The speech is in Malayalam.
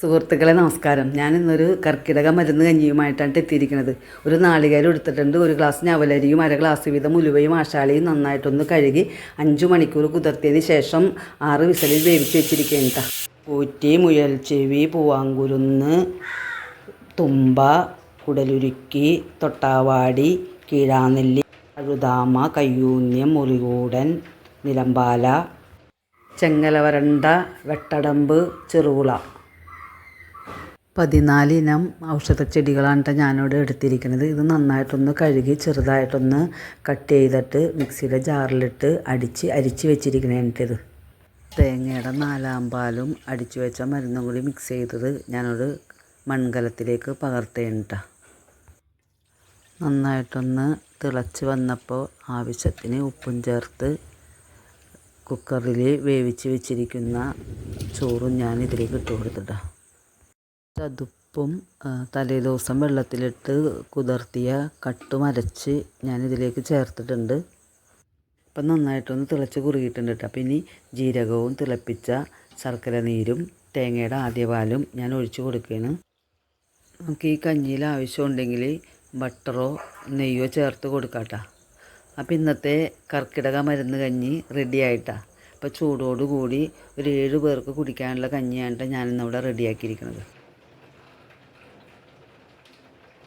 സുഹൃത്തുക്കളെ നമസ്കാരം. ഞാനിന്നൊരു കർക്കിടക മരുന്ന് കഞ്ഞിയുമായിട്ടാണ് എത്തിയിരിക്കുന്നത്. ഒരു നാളികേരം എടുത്തിട്ടുണ്ട്, ഒരു ഗ്ലാസ് ഞവലരിയും 1/2 ഗ്ലാസ് വീതം ഉലുവയും ആശാളിയും നന്നായിട്ടൊന്ന് കഴുകി 5 മണിക്കൂർ കുതിർത്തിയതിന് ശേഷം 6 വിസലിൽ വേവിച്ച് വെച്ചിരിക്കുകയാണ്. പൂറ്റി, മുയൽച്ചെവി, പൂവാങ്കുരുന്ന്, തുമ്പ, കുടലുരുക്കി, തൊട്ടാവാടി, കീഴാനെല്ലി, അഴുതാമ, കയ്യൂന്യം, മുറികൂടൻ, നിലമ്പാല, ചെങ്ങലവരണ്ട, വെട്ടടമ്പ്, ചെറുകുള 14 ഇനം ഔഷധച്ചെടികളാണ് ഞാനിവിടെ എടുത്തിരിക്കുന്നത്. ഇത് നന്നായിട്ടൊന്ന് കഴുകി ചെറുതായിട്ടൊന്ന് കട്ട് ചെയ്തിട്ട് മിക്സിയുടെ ജാറിലിട്ട് അരിച്ച് വെച്ചിരിക്കണേണിത്. തേങ്ങയുടെ 4 പാലും അടിച്ചു വെച്ച മരുന്നും കൂടി മിക്സ് ചെയ്തത് ഞാനൊരു മൺകലത്തിലേക്ക് പകർത്തേണ്ട. നന്നായിട്ടൊന്ന് തിളച്ച് വന്നപ്പോൾ ആവശ്യത്തിന് ഉപ്പും ചേർത്ത് കുക്കറിൽ വേവിച്ച് വെച്ചിരിക്കുന്ന ചോറും ഞാൻ ഇതിലേക്ക് ഇട്ട് കൊടുത്തിട്ടാണ്. ചതുപ്പും തലേദിവസം വെള്ളത്തിലിട്ട് കുതിർത്തിയ കട്ടും അരച്ച് ഞാനിതിലേക്ക് ചേർത്തിട്ടുണ്ട്. ഇപ്പം നന്നായിട്ടൊന്ന് തിളച്ച് കുറുകിയിട്ടുണ്ട് കേട്ടോ. അപ്പം ഇനി ജീരകവും തിളപ്പിച്ച ശർക്കര നീരും തേങ്ങയുടെ ആദ്യ പാലും ഞാൻ ഒഴിച്ച് കൊടുക്കുകയാണ്. നമുക്ക് ഈ കഞ്ഞിയിൽ ആവശ്യമുണ്ടെങ്കിൽ ബട്ടറോ നെയ്യോ ചേർത്ത് കൊടുക്കാം കേട്ടോ. അപ്പം ഇന്നത്തെ കർക്കിടക മരുന്ന് കഞ്ഞി റെഡി ആയിട്ടാണ്. അപ്പോൾ ചൂടോടുകൂടി ഒരു 7 പേർക്ക് കുടിക്കാനുള്ള കഞ്ഞിയാണ് ഞാനിന്നിവിടെ റെഡിയാക്കിയിരിക്കുന്നത്.